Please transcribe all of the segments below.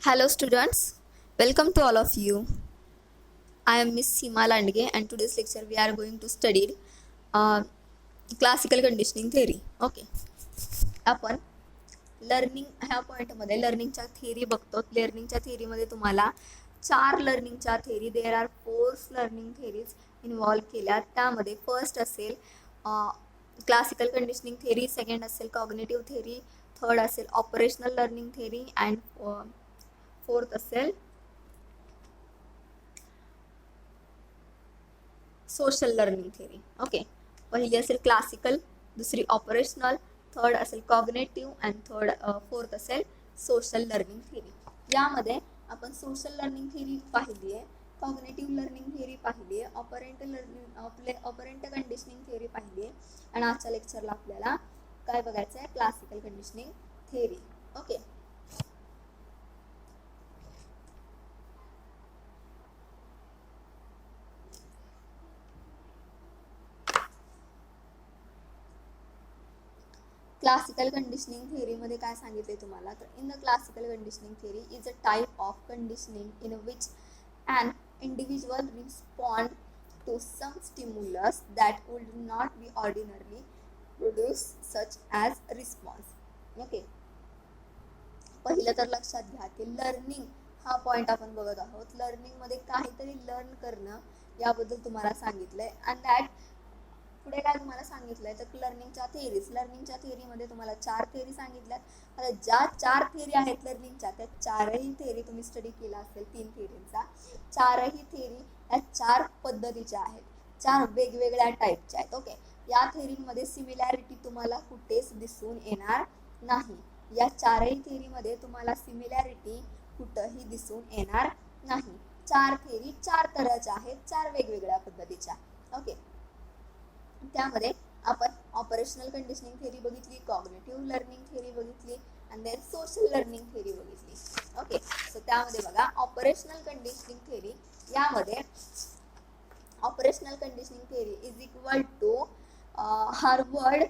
Hello students, welcome to all of you. I am Miss Seema Landge and today's lecture we are going to study uh, classical conditioning theory. Okay. आपण learning ह्या पॉईंटमध्ये लर्निंगच्या theory बघतो. लर्निंगच्या थिअरीमध्ये तुम्हाला 4 लर्निंगच्या theory there are 4 learning theories involve केल्या. त्यामध्ये फर्स्ट असेल क्लासिकल कंडिशनिंग थिअरी, सेकंड असेल कॉग्निटिव्ह थिअरी, थर्ड असेल operational learning theory and fourth असेल सोशल लर्निंग थिअरी. ओके, पहिली असेल क्लासिकल, दुसरी ऑपरेशनल, थर्ड असेल कॉग्नेटिव्ह अँड फोर्थ असेल सोशल लर्निंग थिअरी. यामध्ये आपण सोशल लर्निंग थिअरी पाहिली आहे, कॉग्नेटिव्ह लर्निंग थिअरी पाहिली आहे, ऑपरेंट कंडिशनिंग थिअरी पाहिली आहे आणि आजच्या लेक्चरला आपल्याला काय बघायचं आहे, classical conditioning theory. Okay, classical conditioning थिअरीमध्ये काय सांगितले तुम्हाला, तर in the classical conditioning theory is a type of conditioning in which an individual respond to some stimulus that would not be ordinarily produce such as response. Okay, पहिलं तर लक्षात घ्या की लर्निंग हा पॉइंट आपण बघत आहोत. लर्निंग मध्ये काहीतरी लर्न करणं याबद्दल तुम्हाला सांगितलंय आणि दॅट पुढे काय तुम्हाला सांगितलंय तर लर्निंगच्या थिअरीमध्ये तुम्हाला 4 थिअरी सांगितल्यात. आता ज्या 4 थिअरी आहेत लर्निंगच्या त्या 4ही थिअरी तुम्ही स्टडी केला असेल, 3 थिअरींचा. 4ही थिअरी या 4 पद्धतीच्या आहेत, 4 वेगवेगळ्या टाईपच्या आहेत. ओके, या थिअरीमध्ये सिमिलॅरिटी तुम्हाला कुठेच दिसून येणार नाही. या 4ही थिअरीमध्ये तुम्हाला सिमिलॅरिटी कुठंही दिसून येणार नाही. 4 थिअरी 4 तऱ्हेच्या आहेत, 4 वेगवेगळ्या पद्धतीच्या. ओके, त्यामध्ये आपण ऑपरेशनल कंडिशनिंग थिअरी बघितली, कॉग्निटिव्ह लर्निंग थिअरी बघितली आणि देन सोशल लर्निंग थिअरी बघितली. ओके, सो त्यामध्ये बघा ऑपरेशनल कंडिशनिंग थिअरी, यामध्ये operational conditioning theory is equal to Harvard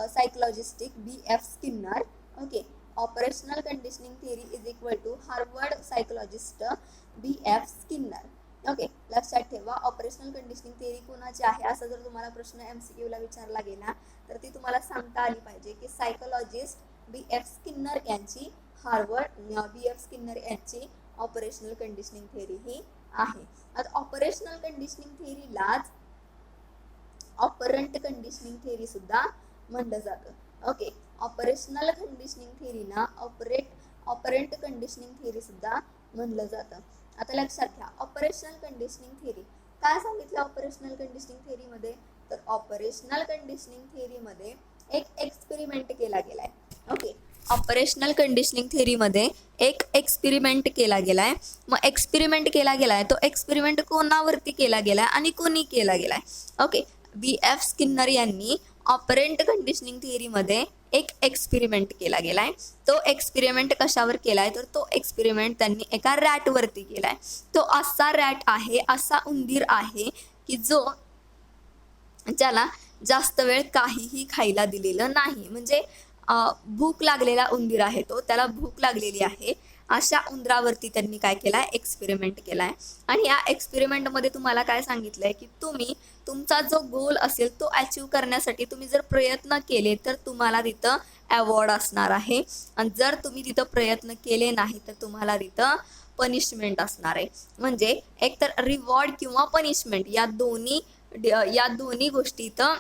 psychologist B.F. Skinner. Okay, operational conditioning theory is equal to Harvard psychologist B.F. Skinner. Okay, लक्षात ठेवा operational conditioning theory कोणाची आहे असा जर तुम्हाला प्रश्न MCQ ला विचारला गेला तर ती तुम्हाला सांगता आली पाहिजे की सायकोलॉजिस्ट B.F. स्किनर यांची, हार्वर्ड B.F. स्किनर यांची ऑपरेशनल कंडिशनिंग थिअरी ही आहे. आता ऑपरेशनल कंडिशनिंग थिअरीलाच ऑपरंट कंडिशनिंग थिअरी सुद्धा म्हणलं जातं. ओके, ऑपरेशनल कंडिशनिंग थिअरीना ऑपरंट कंडिशनिंग थिअरी सुद्धा म्हणलं जातं. आता लक्षात घ्या ऑपरेशनल कंडिशनिंग थिअरी काय सांगितलं. ऑपरेशनल कंडिशनिंग थिअरीमध्ये तर ऑपरेशनल कंडिशनिंग थिअरीमध्ये एक एक्सपेरिमेंट केला गेलाय. ओके, ऑपरेशनल कंडिशनिंग थिअरीमध्ये एक एक्सपेरिमेंट केला गेलाय. मग एक्सपेरिमेंट केला गेलाय तो एक्सपेरिमेंट कोणावरती केला गेलाय आणि कोणी केला गेलाय. Okay, B.F. स्किनर यांनी ऑपरेंट कंडिशनिंग थिअरीमध्ये एक एक्सपेरिमेंट केला गेलाय. तो एक्सपेरिमेंट कशावर केलाय तर तो एक्सपेरिमेंट त्यांनी एका रॅटवरती केलाय. तो असा रॅट आहे, असा उंदीर आहे की जो ज्याला जास्त वेळ काहीही खायला दिलेलं नाही. म्हणजे भूक लागलेला उंदीर आहे तो, त्याला भूक लागलेली आहे. अशा उंदरावरती त्यांनी काय केलाय, एक्सपेरिमेंट केलाय. आणि या एक्सपेरिमेंटमध्ये तुम्हाला काय सांगितलंय की तुम्ही तुमचा जो गोल असेल तो अचीव करण्यासाठी तुम्ही जर प्रयत्न केले तर तुम्हाला तिथं अवॉर्ड असणार आहे आणि जर तुम्ही तिथं प्रयत्न केले नाही तर तुम्हाला तिथं पनिशमेंट असणार आहे. म्हणजे एकतर रिवॉर्ड किंवा पनिशमेंट या दोन्ही गोष्टी इथं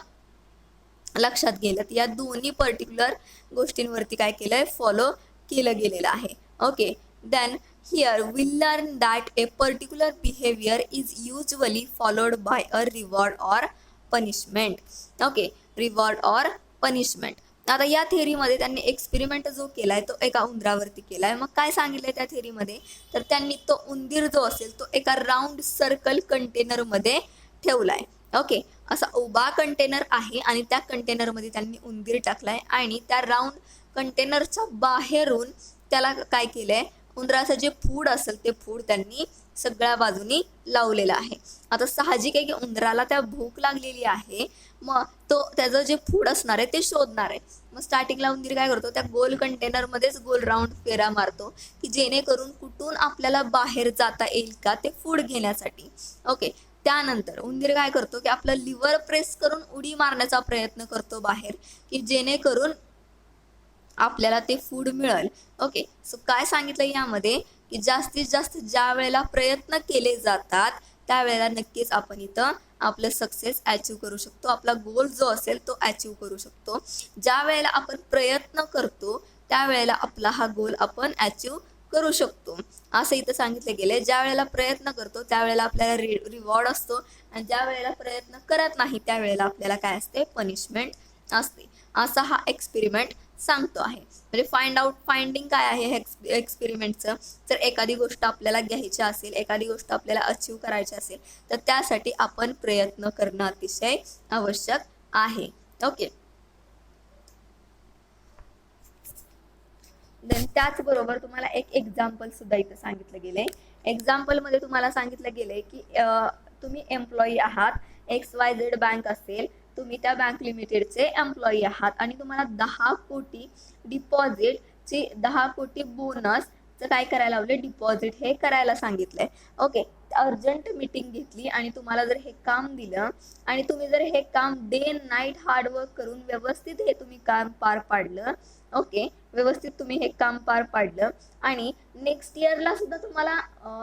लक्षात गेलं. या दोन्ही पर्टिक्युलर गोष्टींवरती काय केलंय, फॉलो केलं गेलेलं आहे. Okay, then here we learn that a particular behavior is usually followed by a reward or punishment. Okay, reward or punishment. आता या थिअरीमध्ये त्यांनी एक्सपेरिमेंट जो केलाय तो एका उंदरावरती केलाय. मग काय सांगितलंय त्या थिअरीमध्ये तर त्यांनी तो उंदीर जो असेल तो एका राऊंड सर्कल कंटेनरमध्ये ठेवलाय. ओके, असा उभा कंटेनर आहे आणि त्या कंटेनरमध्ये त्यांनी उंदीर टाकलाय आणि त्या राऊंड कंटेनरच्या बाहेरून त्याला काय केलंय, उंदराचं जे फूड असेल ते फूड त्यांनी सगळ्या बाजूनी लावलेला आहे. आता साहजिक आहे की उंदराला त्या भूक लागलेली आहे, मग तो त्याचं जे फूड असणार आहे ते शोधणार आहे. मग स्टार्टिंगला उंदीर काय करतो, त्या गोल कंटेनर मध्येच गोल राऊंड फेरा मारतो की जेणेकरून कुठून आपल्याला बाहेर जाता येईल का ते फूड घेण्यासाठी. ओके, त्यानंतर उंदीर काय करतो की आपलं लिव्हर प्रेस करून उडी मारण्याचा प्रयत्न करतो बाहेर, की जेणेकरून आपल्याला ते फूड मिळेल. ओके, सो काय सांगितलं यामध्ये की जास्तीत जास्त ज्या वेळेला प्रयत्न केले जातात त्यावेळेला नक्कीच आपण इथं आपलं सक्सेस अचीव करू शकतो, आपला गोल जो असेल तो अचीव करू शकतो. ज्या वेळेला आपण प्रयत्न करतो त्यावेळेला आपला हा गोल आपण अचीव करू शकतो असं इथं सांगितलं गेलंय. ज्या वेळेला प्रयत्न करतो त्यावेळेला आपल्याला रिवॉर्ड असतो, आणि ज्या वेळेला प्रयत्न करत नाही त्यावेळेला आपल्याला काय असते, पनिशमेंट असते. असा हा एक्सपेरिमेंट सांगतो आहे. म्हणजे फाइंडिंग काय आहे एक्सपेरिमेंटचं, तर एखादी गोष्ट आपल्याला घ्यायची असेल, एखादी गोष्ट आपल्याला अचीव करायची असेल तर त्यासाठी आपण प्रयत्न करणं अतिशय आवश्यक आहे. ओके, देन त्याचबरोबर तुम्हाला एक एक्झाम्पल सुद्धा इथं सांगितलं गेलंय. एक्झाम्पल मध्ये तुम्हाला सांगितलं गेलंय की तुम्ही एम्प्लॉई आहात, XYZ बँक असेल, तुम्ही त्या बँक लिमिटेडचे एम्प्लॉई आहात आणि तुम्हाला 10 कोटी डिपॉझिटची 10 कोटी बोनस काय करायला लावले, डिपॉझिट हे करायला सांगितलंय. ओके, अर्जंट मीटिंग घेतली आणि तुम्हाला जर हे काम दिलं आणि तुम्ही जर हे काम डे नाईट हार्डवर्क करून व्यवस्थित हे तुम्ही काम पार पाडलं, ओके, व्यवस्थित तुम्ही हे काम पार पाडलं आणि नेक्स्ट इयरला सुद्धा तुम्हाला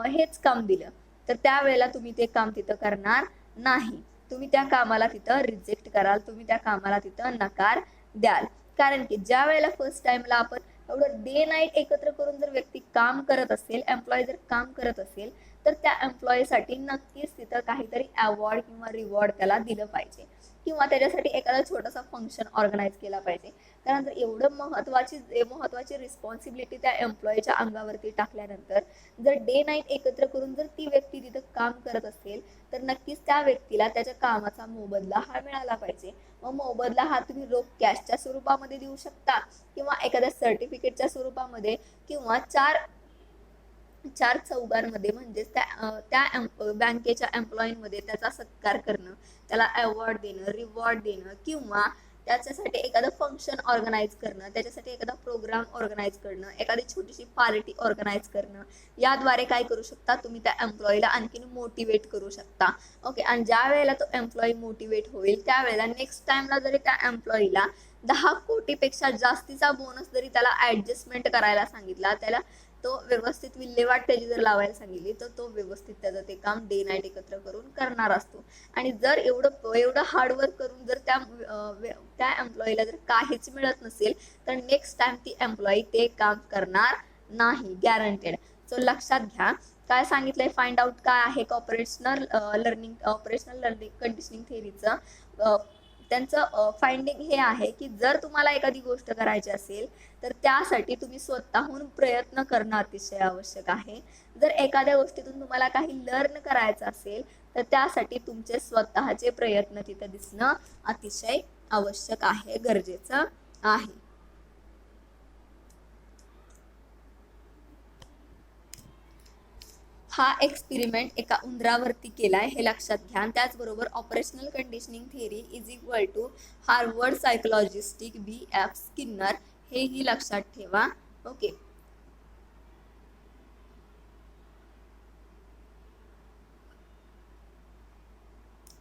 हेच काम दिलं, तर त्यावेळेला तुम्ही ते काम तिथं करणार नाही. तुम्ही त्या कामाला तिथं रिजेक्ट कराल, तुम्ही त्या कामाला तिथं नकार द्याल. कारण की ज्या वेळेला फर्स्ट टाइमला आपण एवढं डे नाईट एकत्र करून जर व्यक्ती काम करत असेल, एम्प्लॉय जर काम करत असेल, तर त्या एम्प्लॉयसाठी नक्कीच तिथं काहीतरी अवॉर्ड किंवा रिवॉर्ड त्याला दिलं पाहिजे, किंवा त्याच्यासाठी एखादा छोटासा फंक्शन ऑर्गनाईज केला पाहिजे. कारण जर एवढं महत्वाची रिस्पॉन्सिबिलिटी त्या एम्प्लॉयच्या अंगावरती टाकल्यानंतर जर डे नाईट एकत्र करून जर ती व्यक्ती तिथं काम करत असेल तर नक्कीच त्या व्यक्तीला त्याच्या कामाचा मोबदला हा मिळाला पाहिजे. मग मोबदला हा तुम्ही रोख कॅशच्या स्वरूपामध्ये देऊ शकता, किंवा एखाद्या सर्टिफिकेटच्या स्वरूपामध्ये, किंवा चार चौघांमध्ये म्हणजेच त्या बँकेच्या एम्प्लॉईमध्ये त्याचा सत्कार करणं, त्याला अवॉर्ड देणं, रिवॉर्ड देणं, किंवा त्याच्यासाठी एखादं फंक्शन ऑर्गनाईज करणं, त्याच्यासाठी एखादा प्रोग्राम ऑर्गनाईज करणं, एखादी छोटीशी पार्टी ऑर्गनाईज करणं, याद्वारे काय करू शकता, तुम्ही त्या एम्प्लॉईला आणखीन मोटिवेट करू शकता. ओके, आणि ज्या वेळेला तो एम्प्लॉई मोटिवेट होईल त्यावेळेला नेक्स्ट टाइमला जरी त्या एम्प्लॉईला 10 कोटीपेक्षा जास्तीचा बोनस जरी त्याला ऍडजस्टमेंट करायला सांगितला, त्याला तो व्यवस्थित विल्हेवाट त्याची जर लावायला सांगितली तर तो व्यवस्थित त्याचं ते काम डे नाईट एकत्र करून करणार असतो. आणि जर एवढं हार्डवर्क करून जर त्या एम्प्लॉईला जर काहीच मिळत नसेल तर नेक्स्ट टाइम ती एम्प्लॉई ते काम करणार नाही, गॅरंटेड. सो लक्षात घ्या काय सांगितलंय, फाइंड आउट काय आहे ऑपरेशनल लर्निंग कंडिशनिंग थेअरीचं. त्यांचं फाइंडिंग हे आहे की जर तुम्हाला एखादी गोष्ट करायची असेल तर त्यासाठी तुम्ही स्वतःहून प्रयत्न करणं अतिशय आवश्यक आहे. जर एखाद्या गोष्टीतून तुम्हाला काही लर्न करायचं असेल तर त्यासाठी तुमचे स्वतःचे प्रयत्न तिथं दिसणं अतिशय आवश्यक आहे, गरजेचं आहे. हा एक्सपेरिमेंट एका उंदरावरती केलाय हे लक्षात घ्या. त्याचबरोबर operational conditioning theory is equal to Harvard psychologistic B.F. Skinner, हेही लक्षात ठेवा. ओके,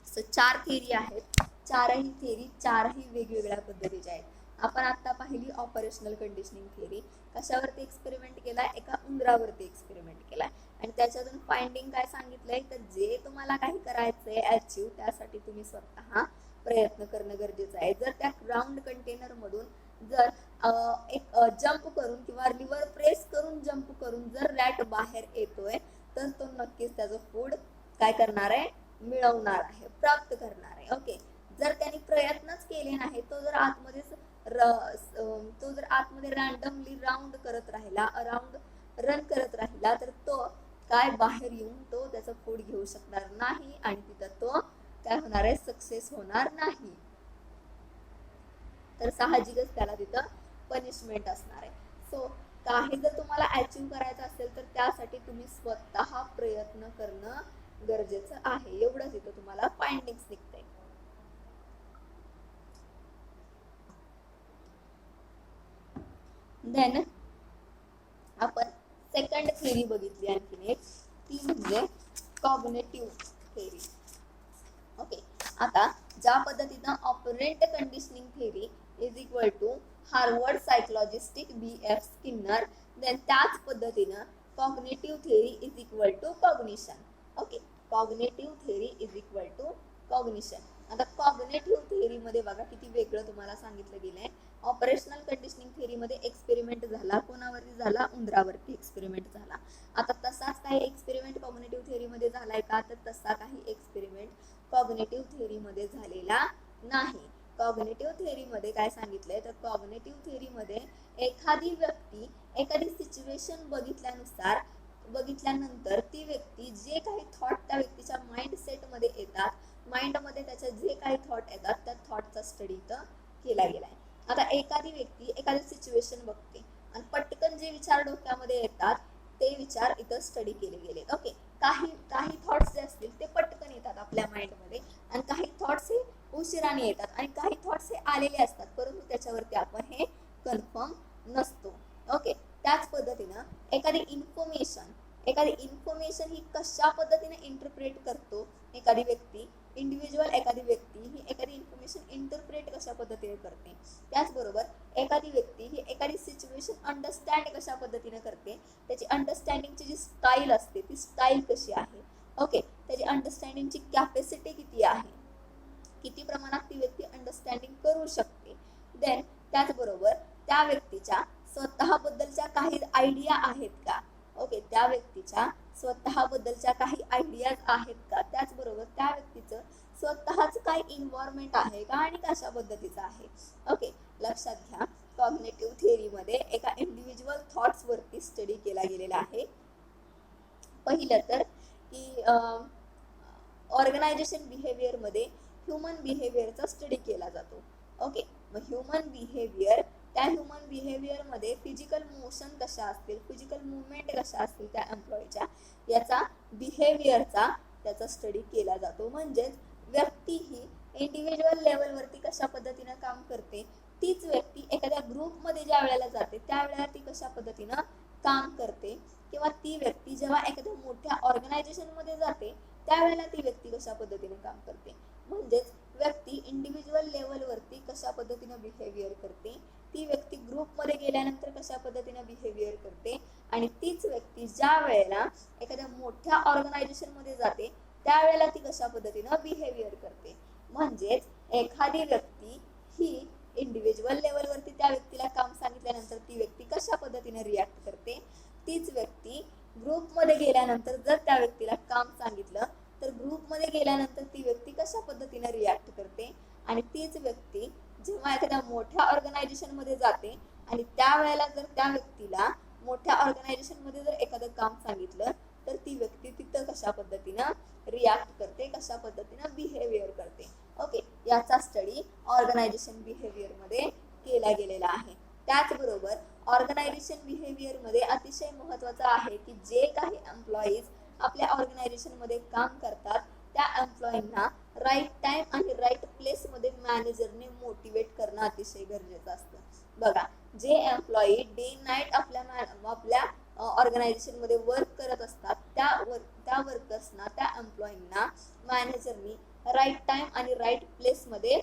सो 4 थिअरी आहेत. चारही वेगवेगळ्या पद्धतीच्या आहेत. आपण आता पाहिली ऑपरेशनल कंडिशनिंग थिअरी, कशावरती एक्सपेरिमेंट केलाय, एका उंदरावरती एक्सपेरिमेंट केलाय, आणि त्याच्यातून फाइंडिंग काय सांगितलंय तर जे तुम्हाला काही करायचंय अचीव त्यासाठी तुम्ही स्वतः प्रयत्न करणं गरजेचं आहे. जर त्या राऊंड कंटेनर मधून जर एक जंप करून किंवा लिव्हर प्रेस करून जंप करून जर रॅट बाहेर येतोय तर तो नक्कीच त्याचं फूड काय करणार आहे, मिळवणार आहे, प्राप्त करणार आहे. ओके, जर त्यांनी प्रयत्नच केले नाही, तो जर आतमध्ये रॅन्डमली राऊंड करत राहिला, रन करत राहिला, तर तो काय बाहेर येऊन तो त्याचं फूड घेऊ शकणार नाही आणि तिथं तो काय होणार आहे, सक्सेस होणार नाही. तर साहजिकच त्याला तिथं पनिशमेंट असणार आहे. सो काही जर तुम्हाला अचीव करायचं असेल तर त्यासाठी तुम्ही स्वतः प्रयत्न करणं गरजेचं आहे. एवढंच इथं तुम्हाला फाइंडिंग्स निघते. देन आपण सेकंड थेरी बघितली आणखीन एक, ती म्हणजे कॉग्निटिव्ह थेरी. ओके, आता ज्या पद्धतीनं operant conditioning theory is equal to Harvard psychologistic BF Skinner, then त्याच पद्धतीनं cognitive theory is equal to cognition. Okay, cognitive theory is equal to cognition. आता कॉग्निटिव्ह थेरीमध्ये बघा किती वेगळं तुम्हाला सांगितलं गेलंय. ऑपरेशनल कंडिशनिंग थेरीमध्ये एक्सपेरिमेंट झाला, कोणावरती झाला, उंदरावरती एक्सपेरिमेंट झाला. आता तसाच काही एक्सपेरिमेंट कॉग्निटिव्ह थेरीमध्ये झालाय का, तर तसा काही एक्सपेरिमेंट कॉग्निटिव्ह थेरीमध्ये झालेला नाही. कॉग्निटिव्ह थेरीमध्ये काय सांगितलंय, तर कॉग्निटिव्ह थेरीमध्ये एखादी व्यक्ती एखादी सिच्युएशन बघितल्यानंतर ती व्यक्ती जे काही थॉट त्या व्यक्तीच्या माइंड सेटमध्ये येतात, माइंडमध्ये त्याच्या जे काही थॉट येतात, त्या थॉटचा स्टडी इथं केला गेलाय. आता एखादी व्यक्ती एखादी सिच्युएशन बघते आणि पटकन जे विचार डोक्यामध्ये येतात ते विचार इथं स्टडी केले गेले. ओके, काही थॉट्स जे असतील ते पटकन येतात आपल्या माइंडमध्ये आणि काही थॉट्स हे उशिराने येतात आणि काही थॉट्स हे आलेले असतात, परंतु त्याच्यावरती आपण हे कन्फर्म नसतो. ओके, त्याच पद्धतीनं एखादी इन्फॉर्मेशन ही कशा पद्धतीने इंटरप्रेट करतो एखादी व्यक्ती, एखादी व्यक्ती ही एखादी इन्फॉर्मेशन इंटरप्रेट कशा पद्धतीने करते. त्याचबरोबर एखादी व्यक्ती ही एखादी सिच्युएशन अंडरस्टँड कशा पद्धतीने करते, त्याची अंडरस्टँडिंगची जी स्टाईल असते ती स्टाईल कशी आहे. ओके, त्याची अंडरस्टँडिंगची कॅपॅसिटी किती आहे, किती प्रमाणात ती व्यक्ती अंडरस्टँडिंग करू शकते. देन त्याचबरोबर त्या व्यक्तीच्या स्वतःबद्दलच्या काही आयडिया आहेत का. ओके, त्या व्यक्तीच्या स्वतःबद्दलच्या काही आयडियाज आहेत का. त्याचबरोबर त्या व्यक्तीचं स्वतःच काय इन्व्हायरमेंट आहे का आणि कशा पद्धतीचं आहे. ओके, लक्षात घ्या, कॉग्निटिव्ह थेरीमध्ये एका इंडिव्हिज्युअल थॉट्स वरती स्टडी केला गेलेला आहे. पहिलं तर की ऑर्गनायझेशन बिहेवियर मध्ये ह्युमन बिहेवियरचा स्टडी केला जातो. ओके, मग त्या ह्युमन बिहेवियर मध्ये फिजिकल मोशन कशा असतील, फिजिकल मुवमेंट कशा असतील त्या एम्प्लॉईच्या, याचा बिहेवियरचा त्याचा स्टडी केला जातो. म्हणजेच व्यक्ती ही इंडिव्हिज्युअल लेवलवरती कशा पद्धतीनं काम करते, तीच व्यक्ती एखाद्या ग्रुपमध्ये ज्या वेळेला जाते त्यावेळेला ती कशा पद्धतीनं काम करते, किंवा ती व्यक्ती जेव्हा एखाद्या मोठ्या ऑर्गनायझेशन मध्ये जाते त्यावेळेला ती व्यक्ती कशा पद्धतीने काम करते. म्हणजेच व्यक्ती इंडिव्हिज्युअल लेवलवरती कशा पद्धतीनं बिहेवियर करते, ती व्यक्ती ग्रुपमध्ये गेल्यानंतर कशा पद्धतीनं बिहेवियर करते, आणि तीच व्यक्ती ज्या वेळेला एखाद्या मोठ्या ऑर्गनायझेशन मध्ये जाते त्यावेळेला ती कशा पद्धतीनं बिहेवियर करते. म्हणजेच एखादी व्यक्ती ही इंडिव्हिज्युअल लेवलवरती त्या व्यक्तीला काम सांगितल्यानंतर ती व्यक्ती कशा पद्धतीने रिॲक्ट करते, तीच व्यक्ती ग्रुपमध्ये गेल्यानंतर जर त्या व्यक्तीला काम सांगितलं तर ग्रुपमध्ये गेल्यानंतर ती व्यक्ती कशा पद्धतीने रिॲक्ट करते, आणि तीच व्यक्ती जेव्हा एखाद्या मोठ्या ऑर्गनायझेशन मध्ये जाते आणि त्यावेळेला जर त्या व्यक्तीला मोठ्या ऑर्गनायझेशन मध्ये जर एखादं काम सांगितलं तर ती व्यक्ती तिथं कशा पद्धतीनं रिॲक्ट करते, कशा पद्धतीनं बिहेवियर करते. ओके, याचा स्टडी ऑर्गनायझेशन बिहेवियर मध्ये केला गेलेला आहे. त्याचबरोबर ऑर्गनायझेशन बिहेवियर मध्ये अतिशय महत्त्वाचं आहे की जे काही एम्प्लॉईज आपल्या ऑर्गनायझेशन मध्ये काम करतात त्या एम्प्लॉईंना राईट टाइम आणि राईट प्लेस मध्ये मॅनेजरने मोटिवेट करणं अतिशय गरजेचं असतं. बघा, जे एम्प्लॉई डे नाईट आपल्या ऑर्गनायझेशन मध्ये वर्क करत असतात त्या वर्कर्सना, त्या एम्प्लॉईंना मॅनेजरनी राईट टाइम आणि राईट प्लेस मध्ये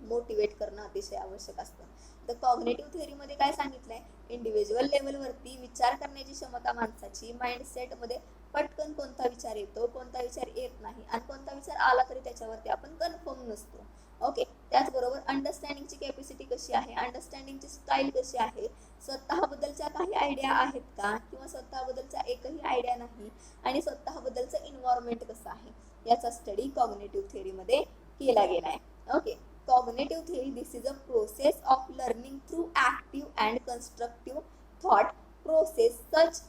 मोटिवेट करणं अतिशय आवश्यक असतं. तर कॉग्निटिव्ह थेरीमध्ये काय सांगितलंय, इंडिव्हिज्युअल लेवलवरती विचार करण्याची क्षमता माणसाची, माइंडसेट मध्ये पटकन कोणता विचार येतो, कोणता विचार येत नाही, आणि कोणता विचार आला तरी त्याच्यावरती आपण कन्फर्म नसतो. ओके, त्याचबरोबर अंडरस्टँडिंगची कॅपॅसिटी कशी आहे, अंडरस्टँडिंगची स्टाईल कशी आहे, स्वतःबद्दलच्या काही आयडिया आहेत का, किंवा स्वतःबद्दलच्या एकही आयडिया नाही, आणि स्वतःबद्दलचं इन्व्हायरमेंट कसं आहे, याचा स्टडी कॉग्निटिव्ह थेरीमध्ये केला गेलाय. Okay, cognitive theory, this is a process of learning through active and constructive thought process such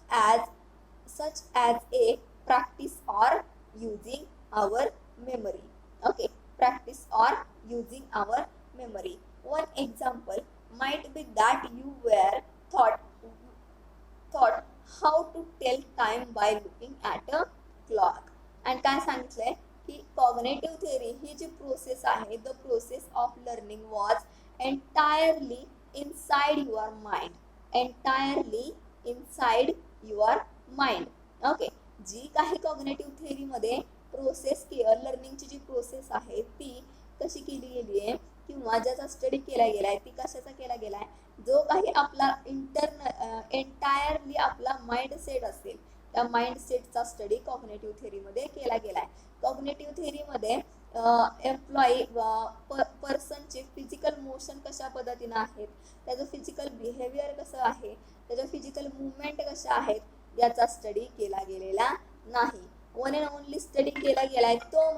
as a practice or using our memory. Okay, practice or using our memory. One example might be that you were taught how to tell time by looking at a clock. आणि काय सांगितलंय की cognitive theory ही जी process आहे, the process of learning was entirely inside your mind. Entirely inside your mind. Okay. जी काही cognitive थिअरीमध्ये प्रोसेस लर्निंगची जी प्रोसेस आहे ती कशी केली गेली आहे किंवा ज्याचा स्टडी केला गेला आहे ती कशाचा केला गेला आहे, जो काही आपला एंटायरली आपला माइंडसेट असेल त्या माइंडसेटचा स्टडी कॉग्नेटिव्ह थिअरीमध्ये केला गेला आहे. कॉग्नेटिव्ह थिअरीमध्ये एम्प्लॉई पर्सनचे फिजिकल मोशन कशा पद्धतीनं आहेत, त्याचं फिजिकल बिहेवियर कसं आहे, त्याच्या फिजिकल मुवमेंट कशा आहेत याचा स्टडी केला गेलेला नाही. वन अँड ओनली स्टडी केला गेलाय तो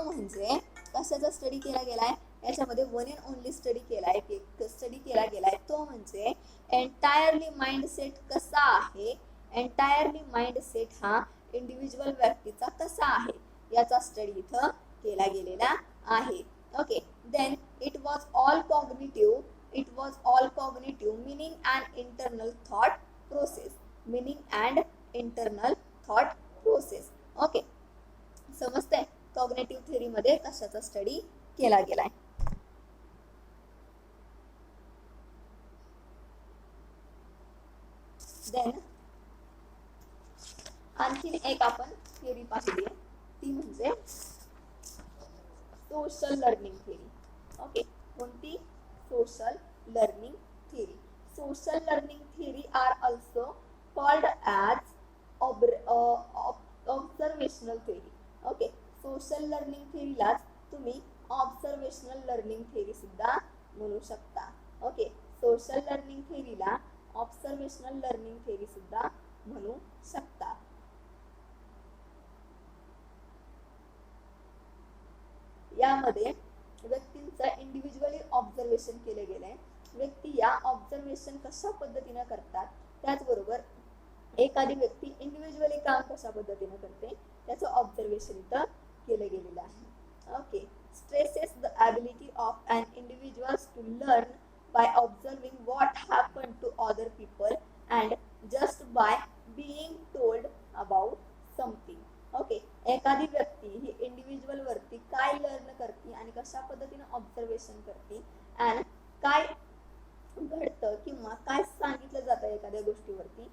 म्हणजे कशाचा स्टडी केला गेलाय याच्यामध्ये वन अँड ओनली स्टडी केला गेलाय तो म्हणजे एंटायरली माइंडसेट कसा आहे, एंटायरली माइंडसेट हा इंडिव्हिज्युअल व्यक्तीचा कसा आहे याचा स्टडी इथं केला गेलेला आहे. Okay. Then it was all cognitive meaning and internal thought process. Okay. समजतंय कॉग्नेटिव्ह थिअरी मध्ये कशाचा स्टडी केला गेलाय. देन आणखीन एक आपण थिअरी पाहिली आहे ती म्हणजे सोशल लर्निंग थिअरी. ओके. कोणती? Social learning theory. Social learning theory are also called as observational theory. Okay. Social learning थिअरीलाच तुम्ही ऑब्झर्वेशनल लर्निंग थिअरी सुद्धा म्हणू शकता. ओके. सोशल लर्निंग थिअरीला ऑब्झर्वेशनल लर्निंग थिअरी सुद्धा म्हणू शकता. यामध्ये व्यक्तींचं इंडिव्हिज्युअली ऑब्झर्वेशन केले गेलंय. व्यक्ती या ऑब्झर्वेशन कशा पद्धतीने करतात, त्याचबरोबर एखादी व्यक्ती इंडिव्हिज्युअली काम कशा पद्धतीने करते त्याचं ऑब्झर्वेशन इथं केलं गेलेलं आहे. Okay. Stresses the ability of an individuals to learn by observing what happen to other people and just by being told about something. Okay. एखादी व्यक्ती ही इंडिव्हिज्युअल वरती काय लर्न करते आणि कशा पद्धतीने ऑब्झर्वेशन करते आणि काय घडतं किंवा काय सांगितलं जातं एखाद्या गोष्टीवरती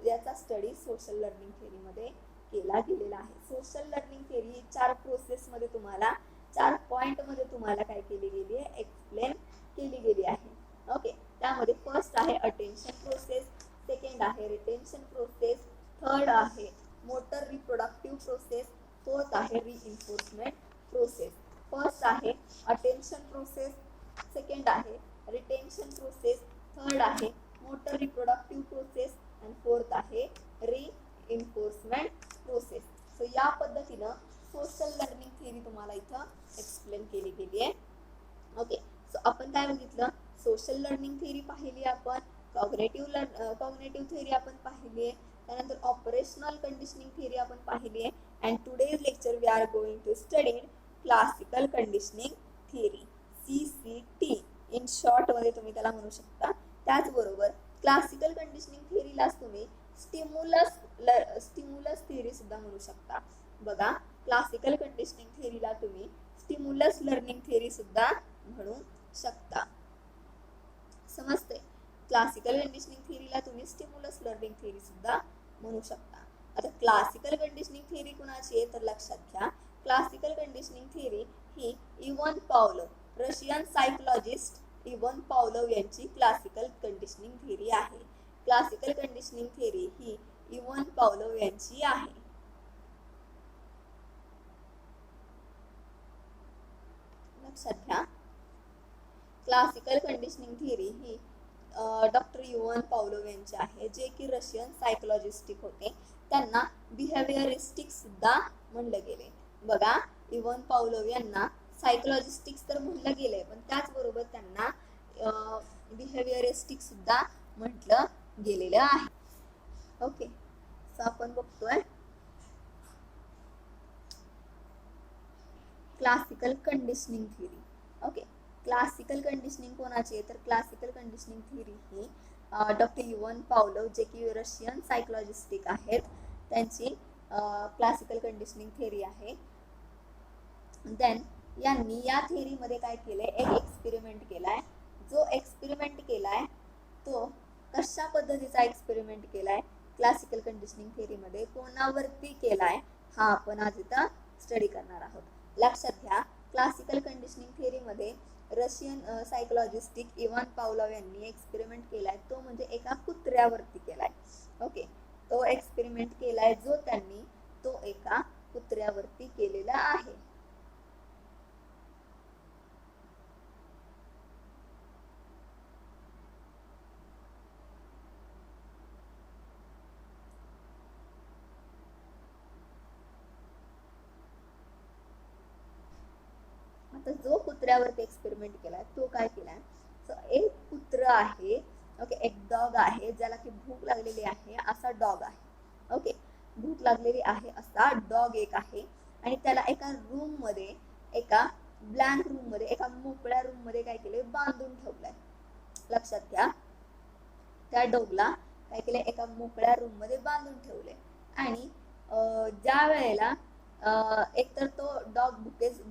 याचा स्टडी सोशल लर्निंग थिअरीमध्ये केला गेलेला आहे. सोशल लर्निंग थिअरी 4 प्रोसेसमध्ये तुम्हाला 4 पॉइंटमध्ये तुम्हाला काय केली गेली आहे, एक्सप्लेन केली गेली आहे. ओके. त्यामध्ये फर्स्ट आहे अटेन्शन प्रोसेस, सेकंड आहे रिटेन्शन प्रोसेस, थर्ड आहे मोटर रिप्रोडक्टिव्ह प्रोसेस, फोर्थ आहे रिइन्फोर्समेंट प्रोसेस. फर्स्ट आहे अटेन्शन प्रोसेस, सेकंड आहे रिटेन्शन प्रोसेस, थर्ड आहे मोटर रिप्रोडक्टिव्ह प्रोसेस आणि फोर्थ आहे रिइन्फोर्समेंट प्रोसेस. सो या पद्धतीनं सोशल लर्निंग थिअरी तुम्हाला इथं एक्सप्लेन केली गेली आहे. ओके. सो आपण काय बघितलं, सोशल लर्निंग थिअरी पाहिली आपण, कॉग्नेटिव्ह थिअरी आपण पाहिली आहे, त्यानंतर ऑपरेशनल कंडिशनिंग थिअरी आपण पाहिली आहे. And today's lecture we are going to study classical conditioning theory, CCT in short मध्ये तुम्ही त्याला म्हणू शकता. त्याचबरोबर क्लासिकल कंडिशनिंग थिअरीलाच तुम्ही स्टिम्युलस थिअरी सुद्धा म्हणू शकता. बघा, क्लासिकल कंडिशनिंग थिअरीला तुम्ही स्टिम्युलस लर्निंग थिअरी सुद्धा म्हणू शकता. समजते? क्लासिकल कंडिशनिंग थिअरीला तुम्ही स्टिम्युलस लर्निंग थिअरी सुद्धा म्हणू शकता. आता क्लासिकल कंडिशनिंग थिअरी कुणाची आहे तर लक्षात घ्या, क्लासिकल कंडिशनिंग थिअरी ही Ivan Pavlov, Russian psychologist Ivan Pavlov यांची क्लासिकल कंडिशनिंग थिअरी आहे. क्लासिकल कंडिशनिंग थिअरी ही इव्हन पावलोव यांची आहे. लक्षात घ्या, क्लासिकल कंडिशनिंग थिअरी ही डॉक्टर इव्हन पावलोव यांचे आहे, जे की रशियन सायकोलॉजिस्टिक होते. त्यांना बिहेवियरिस्टिक सुद्धा म्हणलं गेले. बघा, इव्हन पावलोव यांना सायकोलॉजिस्टिक्स तर म्हणलं गेलंय, पण त्याचबरोबर त्यांना बिहेवियरिस्टिक सुद्धा म्हटलं गेलेलं आहे. ओके. सो आपण बघतोय classical conditioning theory. Okay. Classical conditioning कोणाची आहे तर क्लासिकल कंडिशनिंग थिअरी ही डॉक्टर इवन पावलोव जे की रशियन सायकोलॉजिस्टिक आहेत, त्यांची क्लासिकल कंडिशनिंग थेअरी आहे. देन यांनी या थेअरीमध्ये काय केलंय, एक एक्सपेरिमेंट केलाय. जो एक्सपेरिमेंट केलाय तो कशा पद्धतीचा एक्सपेरिमेंट केलाय, क्लासिकल कंडिशनिंग थेअरीमध्ये कोणावरती केलाय, हा आपण आज इथं स्टडी करणार आहोत. लक्षात घ्या, क्लासिकल कंडिशनिंग थेअरीमध्ये रशियन सायकोलॉजिस्टिक इव्हान पावलोव यांनी एक्सपेरिमेंट केलाय, तो म्हणजे एका कुत्र्यावरती केलाय. ओके, तो एक्सपेरिमेंट केलाय जो त्यांनी, तो एका कुत्र्यावरती केलेला आहे. आता जो कुत्र्यावरती एक्सपेरिमेंट केलाय तो काय केलाय, एक कुत्र आहे. ओके, एक डॉग आहे ज्याला की भूक लागलेली आहे, असा डॉग आहे. ओके, भूक लागलेली आहे असा डॉग एक आहे, आणि त्याला एका रूम मध्ये, एका ब्लँक रूम मध्ये, एका मोकळ्या रूम मध्ये काय केलंय, बांधून ठेवलंय. लक्षात घ्या, त्या डॉगला काय केलंय, एका मोकळ्या रूम मध्ये बांधून ठेवले. आणि ज्या वेळेला एकतर तो डॉग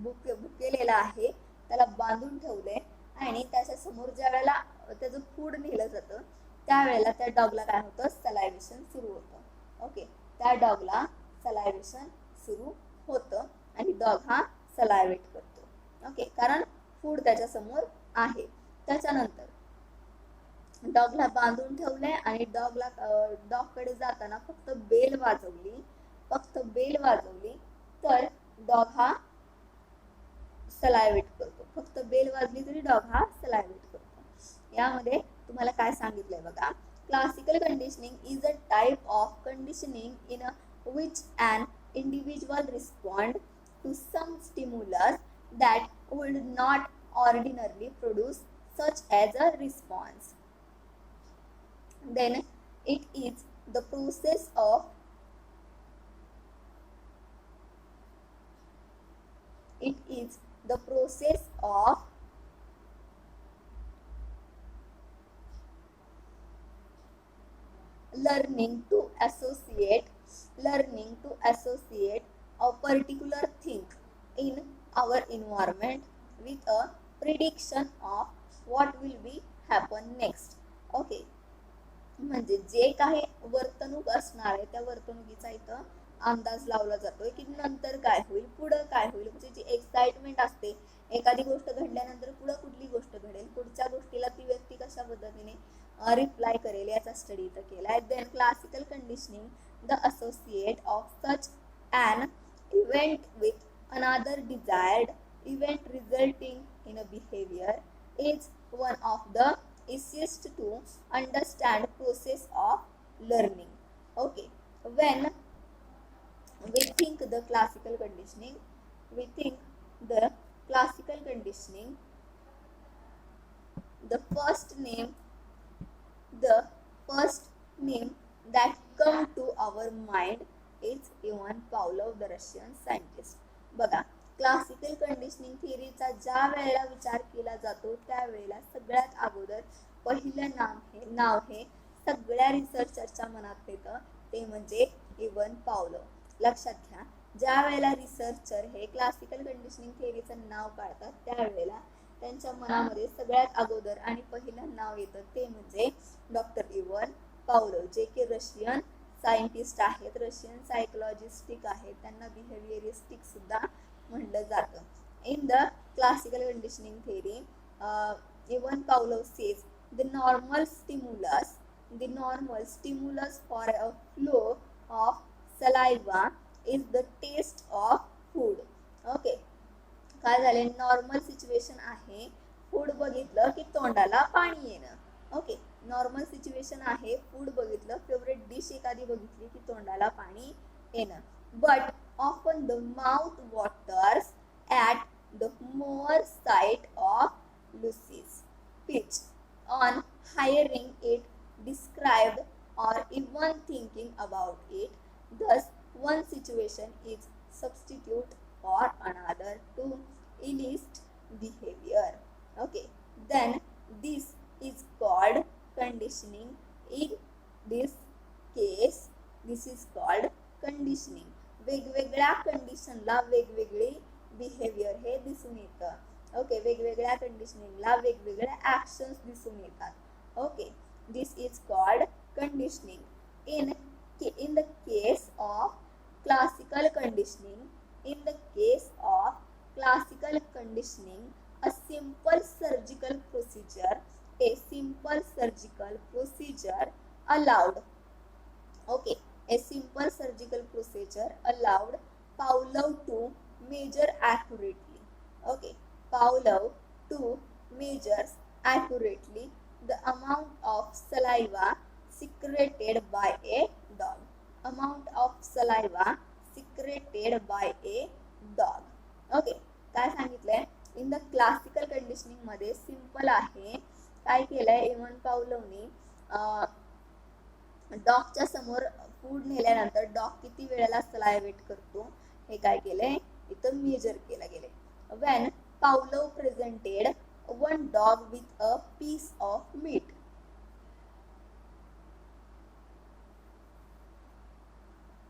भुकेलेला आहे, त्याला बांधून ठेवले, आणि त्याच्या समोर ज्या वेळेला त्याचं फूड नेलं जातं, त्यावेळेला त्या डॉगला काय होतं, सलायव्हेशन सुरू होतं. ओके, त्या डॉगला सलायव्हेशन सुरू होतं आणि डॉग हा सलायवेट करतो. ओके, कारण फूड त्याच्या समोर आहे. त्याच्यानंतर डॉगला बांधून ठेवले आणि डॉग कडे जाताना फक्त बेल वाजवली, तर डॉग हा सलायवेट करतो. फक्त बेल वाजली तरी डॉग हा सलायवेट करतो. यामध्ये तुम्हाला काय सांगितलंय बघा, classical conditioning is a type of conditioning in which an individual respond to some stimulus that would not ordinarily produce such as a response. Then it is the process of learning to associate a particular thing in our environment with a prediction of what will be happen next. Okay, म्हणजे जे काही वर्तणूक असणार आहे त्या वर्तणुकीचा इथं अंदाज लावला जातोय की नंतर काय होईल, पुढं काय होईल. म्हणजे जी एक्साइटमेंट असते, एखादी गोष्ट घडल्यानंतर पुढं कुठली गोष्ट घडेल, पुढच्या गोष्टीला ती व्यक्ती कशा पद्धतीने रिप्लाय करेल, याचा स्टडी इथं केलाय. Then classical conditioning the associate of such an event with another desired event resulting in a behavior is one of the easiest to understand process of learning. Okay, when we think the classical conditioning, the first name that come to our mind is Evan Pavlov, the Russian scientist. बघा, classical conditioning थिअरीचा ज्या वेळेला विचार केला जातो त्यावेळेला सगळ्यात अगोदर पहिलं नाव हे सगळ्या रिसर्चरच्या मनात येतं, ते म्हणजे इव्हान पावलोव. लक्षात घ्या, ज्या वेळेला रिसर्चर हे क्लासिकल कंडिशनिंग थिअरीचं नाव काढतात त्यावेळेला त्यांच्या मनामध्ये सगळ्यात अगोदर आणि पहिलं नाव येतं ते म्हणजे डॉक्टर इव्हान पावलोव, जे की रशियन सायंटिस्ट आहेत, रशियन सायकोलॉजिस्टिक आहेत, त्यांना बिहेवियरिस्टिक सुद्धा म्हणलं जातं. In the classical conditioning theory, Evan Pavlov says the normal stimulus for a flow of saliva is the taste of food. Okay, काय झाले, नॉर्मल सिच्युएशन आहे, फूड बघितलं की तोंडाला पाणी येणं. ओके, नॉर्मल सिच्युएशन आहे, फूड बघितलं, फेवरेट डिश एखादी बघितली की तोंडाला पाणी येणं. But often the mouth waters at the mower site of Lucy's pitch on hearing it described or even thinking about it. Thus, one situation is substitute for another to elicit behavior. Okay, then this is called conditioning हे दिसून येतं. Okay, वेगवेगळ्या कंडिशनिंगला वेगवेगळ्या actions दिसून येतात. Okay, this is called conditioning. in the case of classical conditioning, in the case of classical conditioning, a simple surgical procedure, a simple surgical procedure allowed, okay, a simple surgical procedure allowed Pavlov to measure accurately. Okay, Pavlov to measures accurately the amount of saliva secreted by a dog. Amount of saliva secreted by a dog. Okay, काय सांगितलंय? In the classical conditioning मध्ये simple आहे. काय केलंय even पावलोनी डॉगच्या समोर food नेल्यानंतर dog किती वेळेला सलायवेट करतो हे काय केलंय इथं मेजर केलं गेले. When Pavlov presented one dog with a piece of meat.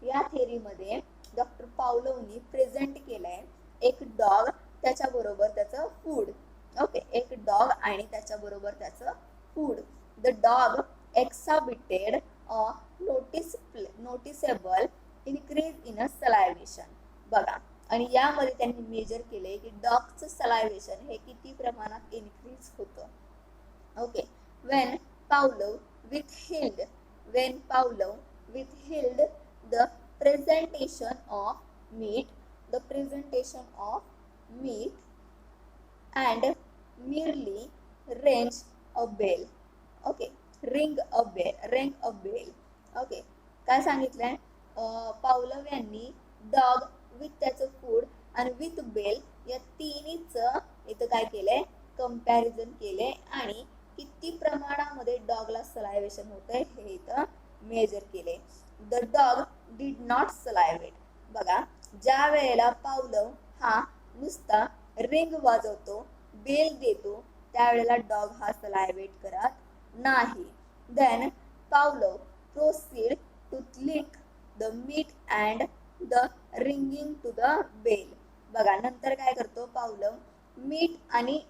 या थेरीमध्ये डॉक्टर पावलोवनी प्रेझेंट केलंय एक डॉग त्याच्याबरोबर त्याचं फूड. ओके, एक डॉग आणि त्याच्याबरोबर त्याचं food. The dog exhibited a noticeable increase in a salivation. बघा, आणि यामध्ये त्यांनी मेजर केले की डॉगचं सलायवेशन हे किती प्रमाणात इन्क्रीज होतं. Okay, when Pavlov withheld the presentation of meat and merely rang a bell. Okay, ring a bell. Okay, काय सांगितलंय पावलव यांनी डॉग विथ त्याचं फूड आणि विथ बेल या तिन्हीचं इथं काय केलंय कंपॅरिझन केले आणि किती प्रमाणामध्ये डॉगला सलायवेशन होतंय हे इथं मेजर केले. The dog did not salivate. बघा, ज्या वेळेला पावलव हा नुसता रिंग वाजवतो, बेल देतो, त्यावेळेला डॉग हा सलायवेट करत नाही. Then Pavlov proceed to link the meat and the ringing to the bell. बघा, नंतर काय करतो पावलव मीट आणि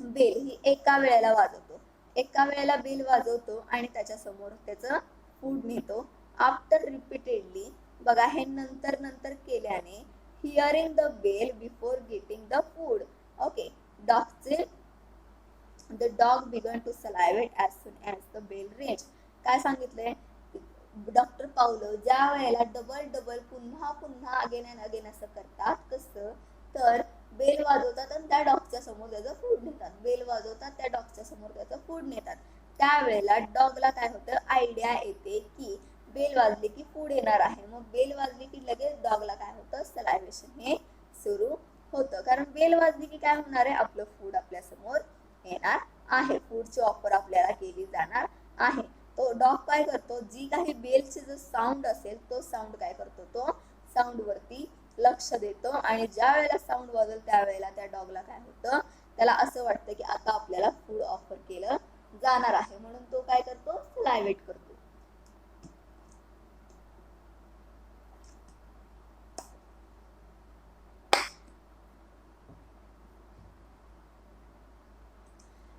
बेल ही एका वेळेला वाजवतो, एका वेळेला बेल वाजवतो आणि त्याच्या समोर त्याचं फूड नेतो. आफ्टर रिपीटेडली, बघा हे नंतर केल्याने hearing the bell before getting the food. Okay, डॉगचे the dog began to salivate as soon as the bell rang. काय सांगितलंय डॉक्टर पावलव ज्या वेळेला डबल पुन्हा अगेन असं करतात, कसं तर बेल वाजवतात आणि त्या डॉगच्या समोर त्याचं फूड नेतात, बेल वाजवतात त्या डॉगच्या समोर त्याचं फूड नेतात. त्यावेळेला डॉगला काय होतं आयडिया येते की बेल वाजली की फूड येणार आहे. मग बेल वाजली की लगेच डॉगला काय होतं सलायवेशन हे सुरू होतं, कारण बेल वाजली की काय होणार आहे आपलं फूड आपल्या समोर येणार आहे, फूडची ऑफर आपल्याला केली जाणार आहे. तो डॉग काय करतो, जी काही बेलची जो साऊंड असेल तो साऊंड काय करतो, तो साऊंड वरती लक्ष देतो आणि ज्या वेळेला साऊंड वाजेल त्यावेळेला त्या डॉगला काय होतं, त्याला असं वाटतं की आता आपल्याला फूड ऑफर केलं जाणार आहे, म्हणून तो काय करतो सलायवेट करतो.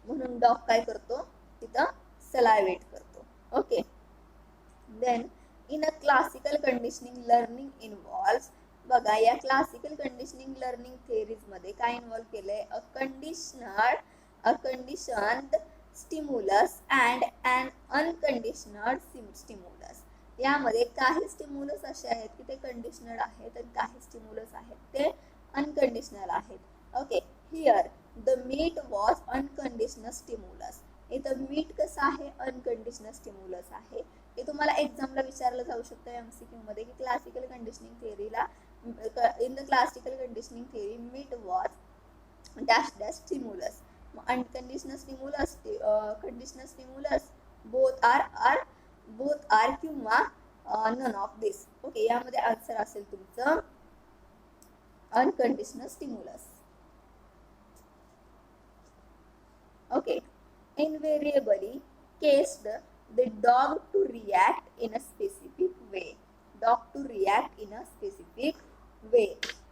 म्हणून डॉग काय करतो तिथं सलायवेट करतो. Okay, then in a classical conditioning learning involves. बघा, या क्लासिकल कंडिशनिंग लर्निंग थेरीज मध्ये काय इन्व्हॉल्व केलंय a conditioned stimulus and an unconditioned stimulus. यामध्ये काही स्टिम्युलस असे आहेत की ते कंडिशनल आहेत आणि काही स्टिम्युलस आहेत ते अनकंडिशनल आहेत. Okay, here the meat was unconditional stimulus. इथं मीट कसं आहे अनकंडिशनल स्टिम्युलस आहे. हे तुम्हाला एक्झामला विचारलं जाऊ शकतं एमसीक्यू मध्ये की क्लासिकल कंडिशनिंग थेअरीला in the classical conditioning theory meat was dash dash stimulus. Unconditional stimulus conditional stimulus both are किंवा नन ऑफ दिस. ओके, यामध्ये आन्सर असेल तुमचं unconditional stimulus. Okay, invariably caused the dog to react in a specific way.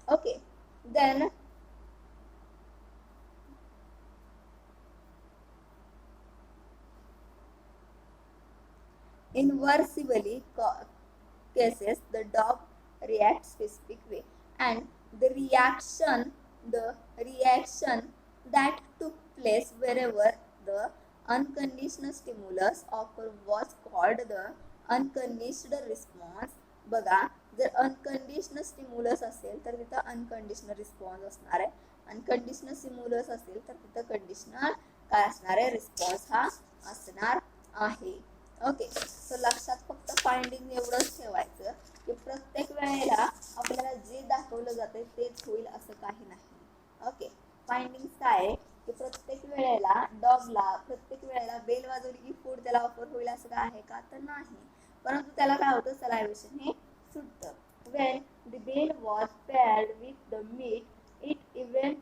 Okay, then inversibly cases the dog reacts specific way, and the reaction that took place wherever the unconditional stimulus offer was called the unconditional response. बघा, जर unconditional stimulus असेल तर तिथं unconditional response असणार आहे, unconditional stimulus असेल तर तिथं कंडिशनल काय असणार आहे, रिस्पॉन्स हा असणार आहे. ओके, सो लक्षात फक्त फाइंडिंग एवढंच ठेवायचं की प्रत्येक वेळेला आपल्याला जे दाखवलं जाते तेच होईल असं काही नाही. ओके, फाइंडिंग काय आहे की प्रत्येक वेळेला डॉगला प्रत्येक वेळेला बेल वाजवली की फूड त्याला ऑफर होईल असं काय आहे का, तर नाही. परंतु त्याला काय होतं, सलायव्हेशन हे सुटतं. when the bell was paired with the meat, it will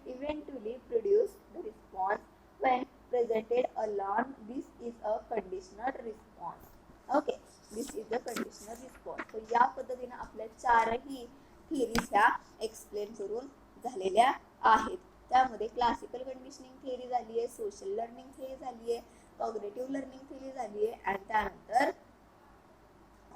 eventually produce the response when presented alone. This is a conditional response. Okay, this is the conditional response. So या पद्धतीने आपल्या चारही थिअरीज ह्या एक्सप्लेन करून झालेल्या आहेत. त्यामध्ये classical conditioning theory झाली आहे, सोशल लर्निंग थिअरी झाली आहे, कॉग्निटिव्ह लर्निंग थिअरी झाली आहे, आणि त्यानंतर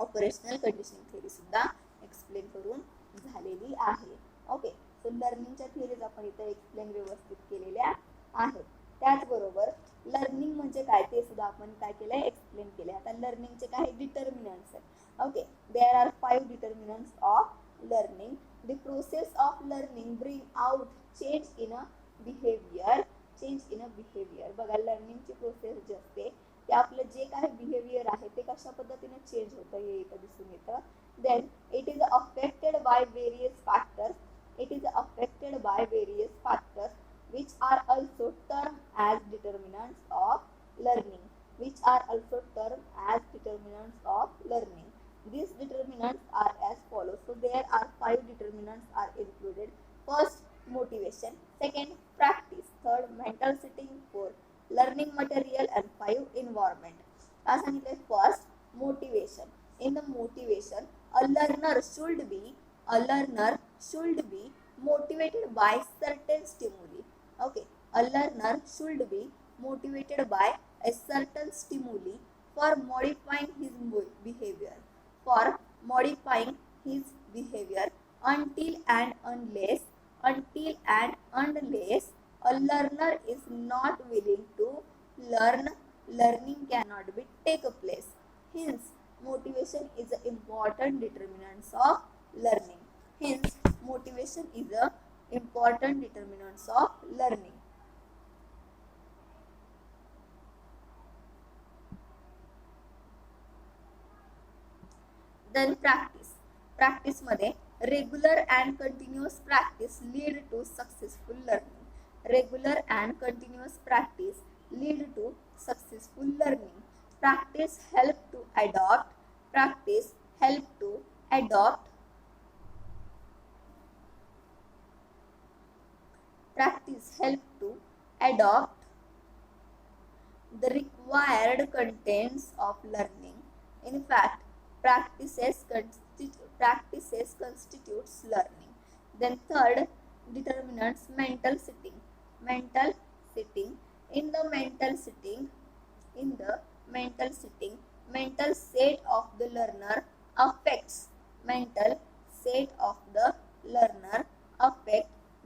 ऑपरेशनल कंडिशनिंग थिअरी सुद्धा एक्सप्लेन करून झालेली आहे. ओके, सो लर्निंगच्या थिअरीज आपण इथे एक्सप्लेन व्यवस्थित केलेल्या आहेत. त्याचबरोबर लर्निंग म्हणजे काय ते सुद्धा आपण काय केलंय, एक्सप्लेन केले. आता लर्निंगचे काही डिटर्मिनंट्स आहेत. Okay, there are 5 determinants of learning. The process of learning bring out change in a behaviour. Change in a behaviour, बघा लर्निंगची प्रोसेस जी असते ते आपलं जे काही बिहेवियर आहे ते कशा पद्धतीने चेंज होतं हे इथं दिसून येतं. Then it is affected by various factors. It is affected by various factors which are also termed as determinants of learning. Which are also termed as determinants of learning. These determinants are as follows. So there are 5 determinants are included. First, motivation. Second, practice. Third, mental setting. Fourth, learning material. And 5, environment. As I said, first, motivation. In the motivation, a learner should be motivated by certain stimuli. Okay, a learner should be motivated by a certain stimuli for modifying his behavior. For modifying his behavior until and unless a learner is not willing to learn, learning cannot be take place. Hence, motivation is an important determinant of learning. Hence, motivation is a important determinants of learning. Then practice मध्ये regular and continuous practice lead to successful learning. Regular and continuous practice lead to successful learning. Practice help to adopt the required contents of learning. In fact, practices constitutes learning. Then third determinants, mental setting. In the mental state of the learner affects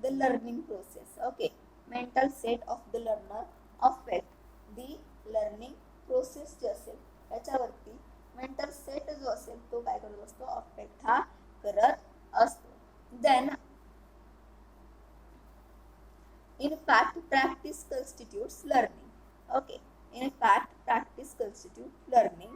the learning process. Okay, mental state of the learner affect the learning process जे असेल त्याच्यावरती mental set जो असेल तो काय करत असतो, affect हा करत असतो. Then in fact practice constitutes learning. Okay, in fact practice constitutes learning.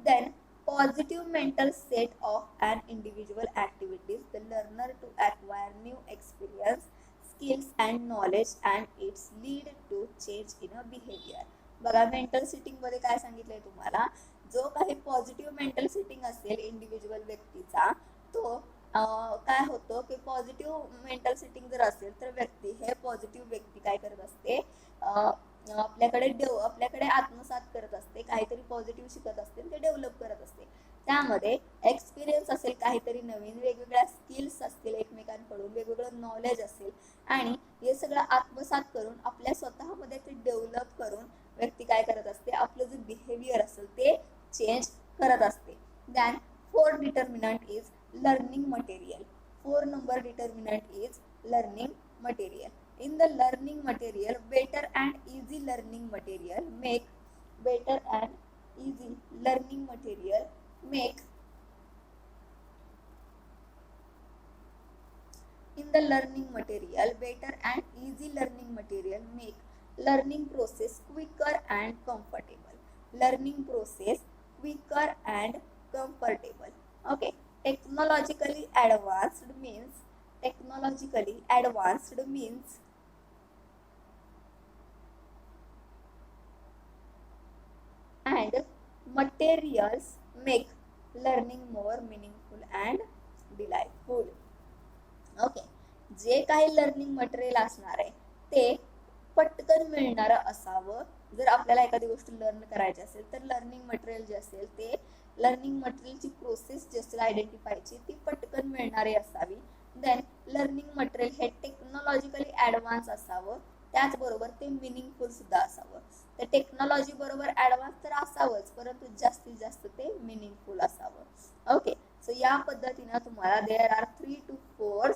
Then positive mental state of an individual activities the learner to acquire new experience, skills and knowledge, and its lead to change in a behavior. बघा mental setting मध्ये काय सांगितलंय तुम्हाला, जो काही positive mental setting असेल individual व्यक्तीचा तो काय होतं की पॉझिटिव्ह मेंटल सेटिंग जर असेल तर व्यक्ती हे पॉझिटिव्ह व्यक्ती काय करत असते, आपल्याकडे आत्मसात करत असते, काहीतरी पॉझिटिव्ह शिकत असते, ते डेव्हलप करत असते. त्यामध्ये एक्सपिरियन्स असेल, काहीतरी नवीन वेगवेगळ्या स्किल्स असतील, एकमेकांकडून वेगवेगळं नॉलेज असेल, आणि हे सगळं आत्मसात करून आपल्या स्वतःमध्ये ते डेव्हलप करून व्यक्ती काय करत असते, आपलं जे बिहेवियर असेल ते change learning material. In the learning material, better and easy learning material make better and easy learning material make in the learning material, better and easy learning material make learning process quicker and comfortable. Learning process quicker and comfortable. Okay, technologically advanced means technologically advanced means and materials make learning more meaningful and delightful. Okay, जे काही learning material असणार आहे ते पटकन मिळणारं असावं. जर आपल्याला एखादी गोष्ट लर्न करायची असेल तर लर्निंग मटेरियल जे असेल ते लर्निंग मटेरियलची प्रोसेस जी असेल आयडेंटिफायची ती पटकन मिळणारी असावी. देन लर्निंग मटेरियल हे टेक्नॉलॉजिकली ॲडव्हान्स असावं, त्याचबरोबर ते मिनिंगफुल सुद्धा असावं. तर टेक्नॉलॉजी बरोबर ॲडव्हान्स तर असावंच, परंतु जास्तीत जास्त ते मिनिंगफुल असावं. ओके, सो या पद्धतीनं तुम्हाला देअर आर 3 to 4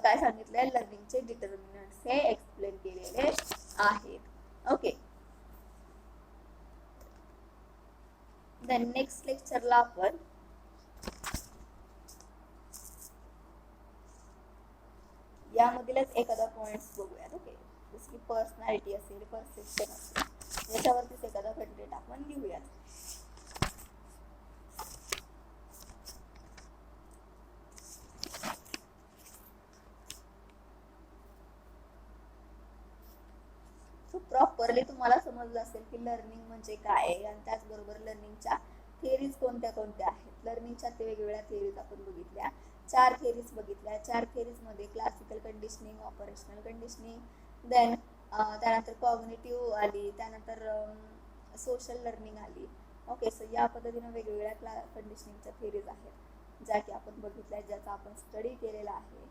काय सांगितलंय लर्निंगचे डिटर्मिनंट्स हे एक्सप्लेन केलेले आहेत. ओके, देन नेक्स्ट लेक्चरला आपण यामधीलच एखादा पॉइंट्स बघूयात. ओके, जसं की पर्सनॅलिटी असेल, परसेप्शन असेल, याच्यावरतीच एखादा कंटेंट आपण लिहूयात. प्रॉपरली तुम्हाला समजलं असेल की लर्निंग म्हणजे काय आहे आणि त्याचबरोबर लर्निंगच्या थिअरीज कोणत्या कोणत्या आहेत. लर्निंगच्या वेगवेगळ्या थिअरीज आपण बघितल्या, 4 थिअरीज बघितल्या. 4 थिअरीजमध्ये classical conditioning, operational conditioning, then त्यानंतर कॉग्निटिव्ह आली, त्यानंतर सोशल लर्निंग आली. ओके, सो या पद्धतीने वेगवेगळ्या कंडिशनिंगच्या थिअरीज आहेत ज्या की आपण बघितल्या, ज्याचा आपण स्टडी केलेला आहे.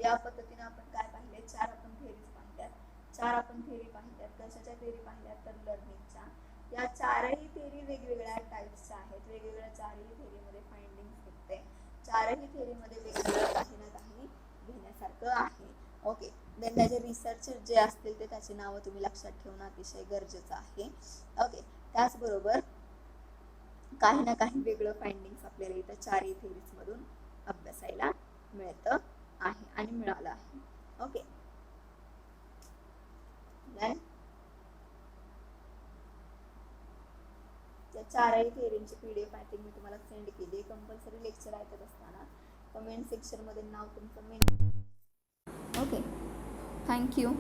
या पद्धतीने आपण काय पाहिले, 4 आपण थेरीज पाहिल्यात. 4 आपण थेरी पाहिल्यात. कशाच्या थेरी पाहिल्यात तर लर्निंगच्या. या 4ही थेरी वेगवेगळ्या टाईप्सच्या आहेत. वेगवेगळ्या 4ही थेरीमध्ये फाइंडिंग्स निघते. 4ही थेरीमध्ये वेगवेगळं काही ना काही घेण्यासारखं आहे. ओके, देन त्याचे रिसर्चर जे असतील ते त्याची नावं तुम्ही लक्षात ठेवणं अतिशय गरजेचं आहे. ओके, त्याचबरोबर काही ना काही वेगळं फाइंडिंग्स आपल्याला इथं 4ही थेरीज मधून अभ्यासायला मिळतं आहे आणि मिळालं आहे. ओके, देन त्या 4ही थेरींची PDF आय थिंक मी तुम्हाला सेंड केली. कंपल्सरी लेक्चर ऐकत असताना कमेंट सेक्शन मध्ये नाव तुमचं मेन्शन. Okay, thank you.